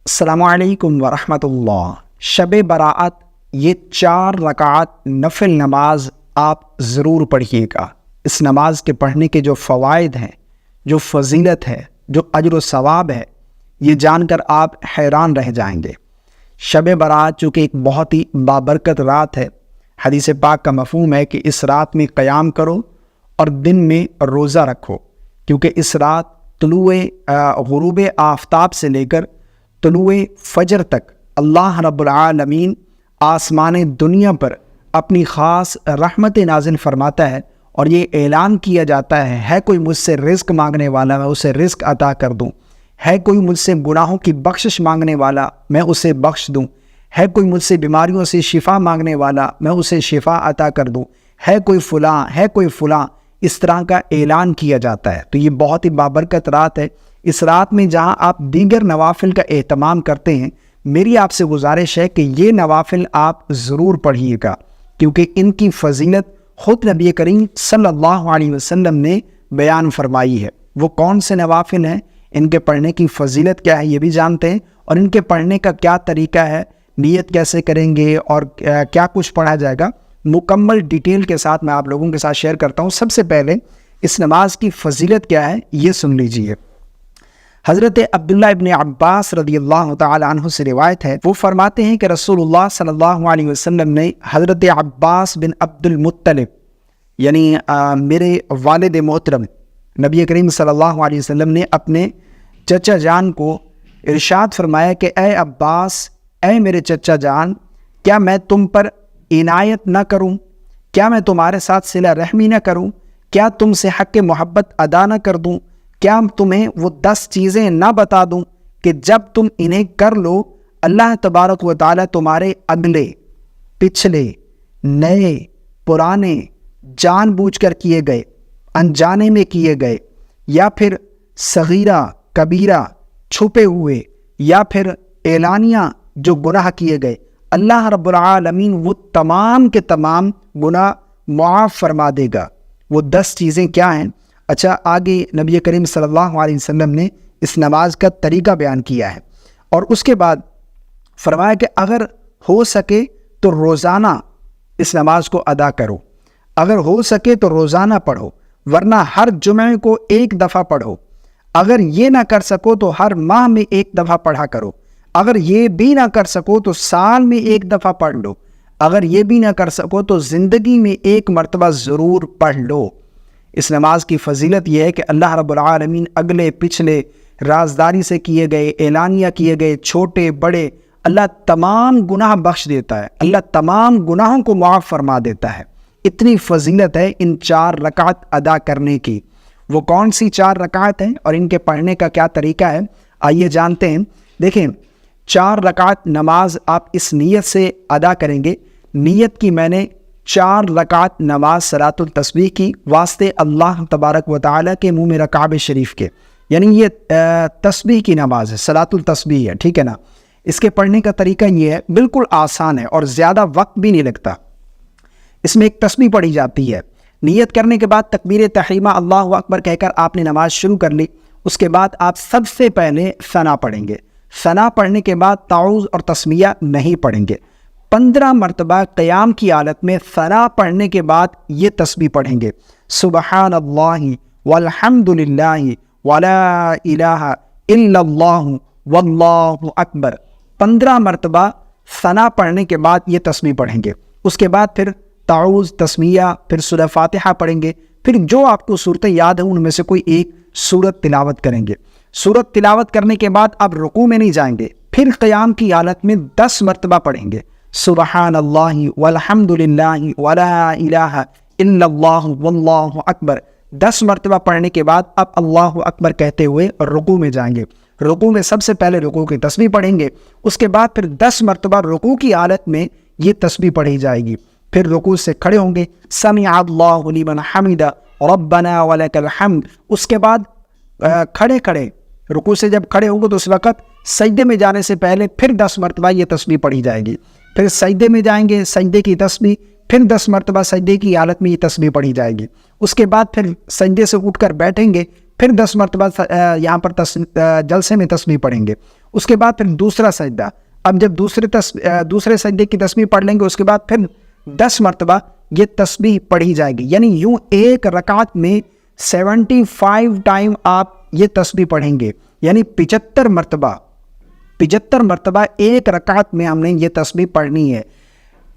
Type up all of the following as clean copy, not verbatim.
السلام علیکم ورحمۃ اللہ۔ شب برات یہ 4 رکعت نفل نماز آپ ضرور پڑھیے گا۔ اس نماز کے پڑھنے کے جو فوائد ہیں، جو فضیلت ہے، جو اجر و ثواب ہے، یہ جان کر آپ حیران رہ جائیں گے۔ شب برات چونکہ ایک بہت ہی بابرکت رات ہے، حدیث پاک کا مفہوم ہے کہ اس رات میں قیام کرو اور دن میں روزہ رکھو، کیونکہ اس رات غروب آفتاب سے لے کر طلوع فجر تک اللہ رب العالمین آسمان دنیا پر اپنی خاص رحمت نازل فرماتا ہے، اور یہ اعلان کیا جاتا ہے کوئی مجھ سے رزق مانگنے والا میں اسے رزق عطا کر دوں، ہے کوئی مجھ سے گناہوں کی بخشش مانگنے والا میں اسے بخش دوں، ہے کوئی مجھ سے بیماریوں سے شفا مانگنے والا میں اسے شفا عطا کر دوں، ہے کوئی فلاں، ہے کوئی فلاں، اس طرح کا اعلان کیا جاتا ہے۔ تو یہ بہت ہی بابرکت رات ہے۔ اس رات میں جہاں آپ دیگر نوافل کا اہتمام کرتے ہیں، میری آپ سے گزارش ہے کہ یہ نوافل آپ ضرور پڑھیے گا، کیونکہ ان کی فضیلت خود نبی کریم صلی اللہ علیہ وسلم نے بیان فرمائی ہے۔ وہ کون سے نوافل ہیں، ان کے پڑھنے کی فضیلت کیا ہے، یہ بھی جانتے ہیں، اور ان کے پڑھنے کا کیا طریقہ ہے، نیت کیسے کریں گے اور کیا کچھ پڑھا جائے گا، مکمل ڈیٹیل کے ساتھ میں آپ لوگوں کے ساتھ شیئر کرتا ہوں۔ سب سے پہلے اس نماز کی فضیلت کیا ہے یہ سن لیجئے۔ حضرت عبداللہ ابن عباس رضی اللہ تعالی عنہ سے روایت ہے، وہ فرماتے ہیں کہ رسول اللہ صلی اللہ علیہ وسلم نے حضرت عباس بن عبد المطلب، یعنی میرے والد محترم، نبی کریم صلی اللہ علیہ وسلم نے اپنے چچا جان کو ارشاد فرمایا کہ اے عباس، اے میرے چچا جان، کیا میں تم پر عنایت نہ کروں، کیا میں تمہارے ساتھ صلہ رحمی نہ کروں، کیا تم سے حق محبت ادا نہ کر دوں، کیا تمہیں وہ 10 چیزیں نہ بتا دوں کہ جب تم انہیں کر لو اللہ تبارک و تعالیٰ تمہارے اگلے، پچھلے، نئے، پرانے، جان بوجھ کر کیے گئے، انجانے میں کیے گئے، یا پھر صغیرہ، کبیرہ، چھپے ہوئے، یا پھر اعلانیہ جو گناہ کیے گئے، اللہ رب العالمین وہ تمام کے تمام گناہ معاف فرما دے گا۔ وہ 10 چیزیں کیا ہیں؟ اچھا، آگے نبی کریم صلی اللہ علیہ وسلم نے اس نماز کا طریقہ بیان کیا ہے، اور اس کے بعد فرمایا کہ اگر ہو سکے تو روزانہ اس نماز کو ادا کرو، اگر ہو سکے تو روزانہ پڑھو، ورنہ ہر جمعے کو 1 دفعہ پڑھو، اگر یہ نہ کر سکو تو ہر ماہ میں 1 دفعہ پڑھا کرو، اگر یہ بھی نہ کر سکو تو سال میں 1 دفعہ پڑھ لو، اگر یہ بھی نہ کر سکو تو زندگی میں 1 مرتبہ ضرور پڑھ لو۔ اس نماز کی فضیلت یہ ہے کہ اللہ رب العالمین اگلے پچھلے رازداری سے کیے گئے، اعلانیہ کیے گئے، چھوٹے بڑے، اللہ تمام گناہ بخش دیتا ہے، اللہ تمام گناہوں کو معاف فرما دیتا ہے۔ اتنی فضیلت ہے ان 4 رکعت ادا کرنے کی۔ وہ کون سی 4 رکعت ہیں اور ان کے پڑھنے کا کیا طریقہ ہے، آئیے جانتے ہیں۔ دیکھیں، 4 رکعت نماز آپ اس نیت سے ادا کریں گے۔ نیت کی میں نے 4 رکعت نماز صلاۃ التسبیح کی واسطے اللہ تبارک و تعالیٰ کے منہ میں کعبہ شریف کے، یعنی یہ تسبیح کی نماز ہے، صلاۃ التسبیح ہے، ٹھیک ہے نا۔ اس کے پڑھنے کا طریقہ یہ ہے، بالکل آسان ہے اور زیادہ وقت بھی نہیں لگتا۔ اس میں ایک تسبیح پڑھی جاتی ہے، نیت کرنے کے بعد تکبیر تحریمہ اللہ اکبر کہہ کر آپ نے نماز شروع کر لی۔ اس کے بعد آپ سب سے پہلے ثنا پڑھیں گے، ثنا پڑھنے کے بعد تعوذ اور تسمیہ نہیں پڑھیں گے۔ 15 مرتبہ قیام کی حالت میں ثنا پڑھنے کے بعد یہ تسبیح پڑھیں گے، سبحان اللہ والحمد للہ ولا الہ الا اللہ واللہ اکبر۔ 15 مرتبہ ثنا پڑھنے کے بعد یہ تسبیح پڑھیں گے۔ اس کے بعد پھر تعوذ، تسمیہ، پھر سورہ فاتحہ پڑھیں گے، پھر جو آپ کو صورتیں یاد ہیں ان میں سے کوئی ایک سورت تلاوت کریں گے۔ سورت تلاوت کرنے کے بعد آپ رکوع میں نہیں جائیں گے، پھر قیام کی حالت میں 10 مرتبہ پڑھیں گے، سبحان اللہ والحمد للہ ولا الہ الا اللہ واللہ اکبر۔ 10 مرتبہ پڑھنے کے بعد آپ اللہ اکبر کہتے ہوئے رکوع میں جائیں گے۔ رکوع میں سب سے پہلے رکوع کی تسبیح پڑھیں گے، اس کے بعد پھر 10 مرتبہ رکوع کی حالت میں یہ تسبیح پڑھی جائے گی۔ پھر رکوع سے کھڑے ہوں گے، سمع اللہ لمن حمدہ ربنا ولک الحمد۔ اس کے بعد کھڑے رکوع سے جب کھڑے ہوں گے تو اس وقت سجدے میں جانے سے پہلے پھر 10 مرتبہ یہ تسبیح پڑھی جائے گی۔ پھر سجدے میں جائیں گے، سجدے کی تسبیح، پھر 10 مرتبہ سجدے کی حالت میں یہ تسبیح پڑھی جائے گی۔ اس کے بعد پھر سجدے سے اٹھ کر بیٹھیں گے، پھر 10 مرتبہ یہاں پر جلسے میں تسبیح پڑھیں گے. اس کے بعد پھر دوسرا سجدہ. اب جب دوسرے سجدے کی تسبیح پڑھ لیں گے اس کے بعد پھر 10 مرتبہ یہ تسبیح پڑھی جائے گی. یعنی یوں ایک رکعت میں 75 ٹائم آپ یہ تسبیح پڑھیں گے. یعنی 75 مرتبہ ایک رکعت میں ہم نے یہ تسبیح پڑھنی ہے.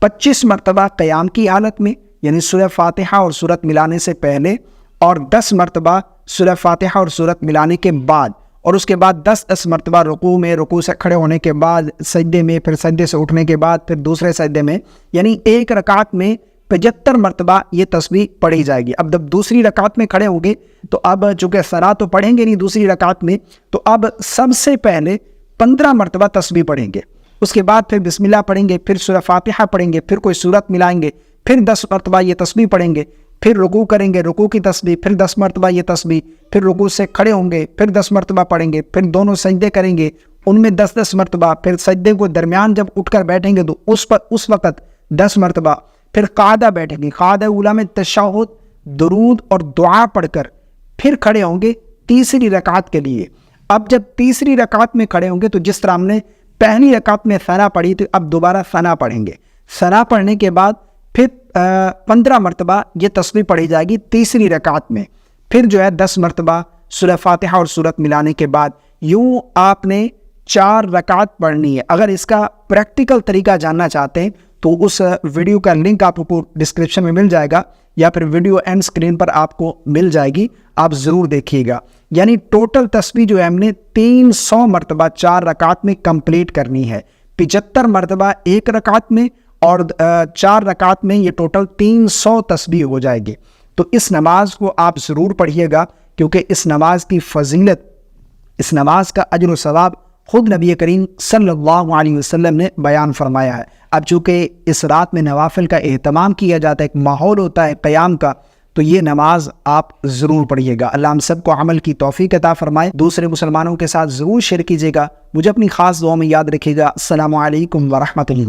25 مرتبہ قیام کی حالت میں یعنی سورہ فاتحہ اور سورت ملانے سے پہلے، اور 10 مرتبہ سورہ فاتحہ اور سورت ملانے کے بعد، اور اس کے بعد 10 مرتبہ رکوع سے کھڑے ہونے کے بعد سجدے میں، پھر سجدے سے اٹھنے کے بعد پھر دوسرے سجدے میں. یعنی ایک رکعت میں 75 مرتبہ یہ تسبیح پڑھی جائے گی. اب جب دوسری رکعت میں کھڑے ہوں گے تو اب چونکہ ثنا تو پڑھیں گے نہیں دوسری رکعت میں، تو اب سب سے پہلے 15 مرتبہ تسبیح پڑھیں گے. اس کے بعد پھر بسم اللہ پڑھیں گے، پھر سورہ فاتحہ پڑھیں گے، پھر کوئی سورت ملائیں گے، پھر 10 مرتبہ یہ تسبیح پڑھیں گے، پھر رکوع کریں گے، رکوع کی تسبیح، پھر 10 مرتبہ یہ تسبیح، پھر رکوع سے کھڑے ہوں گے، پھر 10 مرتبہ پڑھیں گے، پھر دونوں سجدے کریں گے ان میں 10 مرتبہ، پھر سجدے کو درمیان جب اٹھ کر بیٹھیں گے تو اس وقت 10 مرتبہ، پھر قاعدہ بیٹھیں گے، قاعدہ اولیٰ میں تشہد، درود اور دعا پڑھ کر پھر کھڑے ہوں گے تیسری رکعت کے لیے. اب جب تیسری رکعت میں کھڑے ہوں گے تو جس طرح ہم نے پہلی رکعت میں ثنا پڑھی تھی اب دوبارہ ثنا پڑھیں گے. ثنا پڑھنے کے بعد پھر 15 مرتبہ یہ تسبیح پڑھی جائے گی تیسری رکعت میں. پھر جو ہے 10 مرتبہ سورہ فاتحہ اور سورت ملانے کے بعد. یوں آپ نے 4 رکعت پڑھنی ہے. اگر اس کا پریکٹیکل طریقہ جاننا چاہتے ہیں تو اس ویڈیو کا لنک آپ کو ڈسکرپشن میں مل جائے گا یا پھر ویڈیو اینڈ اسکرین پر آپ کو مل جائے گی، آپ ضرور دیکھیے گا. یعنی ٹوٹل تسبیح جو ہے ہم نے 300 مرتبہ 4 رکعت میں کمپلیٹ کرنی ہے. 75 مرتبہ ایک رکعت میں اور 4 رکعت میں یہ ٹوٹل 300 تسبیح ہو جائے گی. تو اس نماز کو آپ ضرور پڑھیے گا کیونکہ اس نماز کی فضیلت، اس نماز کا اجر و ثواب خود نبی کریم صلی اللہ علیہ وسلم نے بیان فرمایا ہے. اب چونکہ اس رات میں نوافل کا اہتمام کیا جاتا ہے، ایک ماحول ہوتا ہے قیام کا، تو یہ نماز آپ ضرور پڑھیے گا. اللہ ہم سب کو عمل کی توفیق عطا فرمائے. دوسرے مسلمانوں کے ساتھ ضرور شیئر کیجیے گا. مجھے اپنی خاص دعا میں یاد رکھیے گا. السلام علیکم ورحمۃ اللہ.